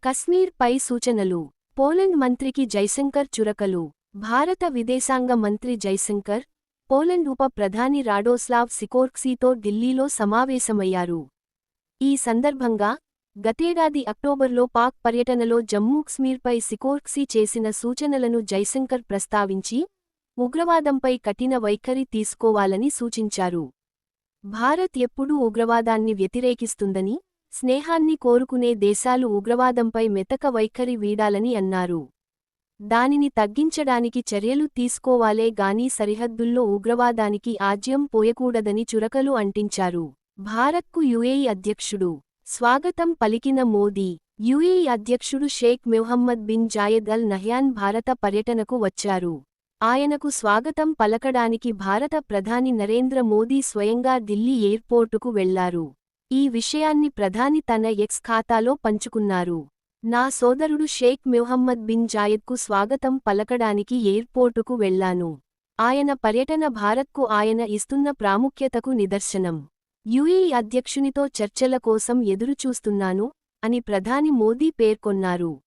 కశ్మీర్ పై సూచనలు. పోలండ్ మంత్రికి జైశంకర్ చురకలు. భారత విదేశాంగ మంత్రి జైశంకర్, పోలండ్ ఉప ప్రధాని రాడోస్లావ్ సికోర్స్కీతో ఢిల్లీలో సమావేశమయ్యారు. ఈ సందర్భంగా, గతేడాది అక్టోబర్లో పాక్ పర్యటనలో జమ్మూ-కశ్మీర్పై సికోర్స్కీ చేసిన సూచనలను జైశంకర్ ప్రస్తావించి, ఉగ్రవాదంపై కఠిన వైఖరి తీసుకోవాలని సూచించారు. భారత్ ఎప్పుడూ ఉగ్రవాదాన్ని వ్యతిరేకిస్తుందని, స్నేహాన్ని కోరుకునే దేశాలు ఉగ్రవాదంపై మెతక వైఖరి వీడాలని అన్నారు. దానిని తగ్గించడానికి చర్యలు తీసుకోవాలే గానీ సరిహద్దుల్లో ఉగ్రవాదానికి ఆజ్యం పోయకూడదని చురకలు అంటించారు. భారత్కు యుఏఈ అధ్యక్షుడు స్వాగతం పలికిన మోదీ. యుఏఈ అధ్యక్షుడు Sheikh Mohammed bin Zayed Al Nahyan భారత పర్యటనకు వచ్చారు. ఆయనకు స్వాగతం పలకడానికి భారత ప్రధాని నరేంద్ర మోదీ స్వయంగా ఢిల్లీ ఎయిర్పోర్టుకు వెళ్లారు. ఈ విషయాన్ని ప్రధాని తన ఎక్స్ ఖాతాలో పంచుకున్నారు. నా సోదరుడు షేక్ మొహమ్మద్ బిన్ జాయద్కు స్వాగతం పలకడానికి ఎయిర్పోర్టుకు వెళ్లాను. ఆయన పర్యటన భారత్కు ఆయన ఇస్తున్న ప్రాముఖ్యతకు నిదర్శనం. యుఏఈ అధ్యక్షునితో చర్చల కోసం ఎదురుచూస్తున్నాను అని ప్రధాని మోదీ పేర్కొన్నారు.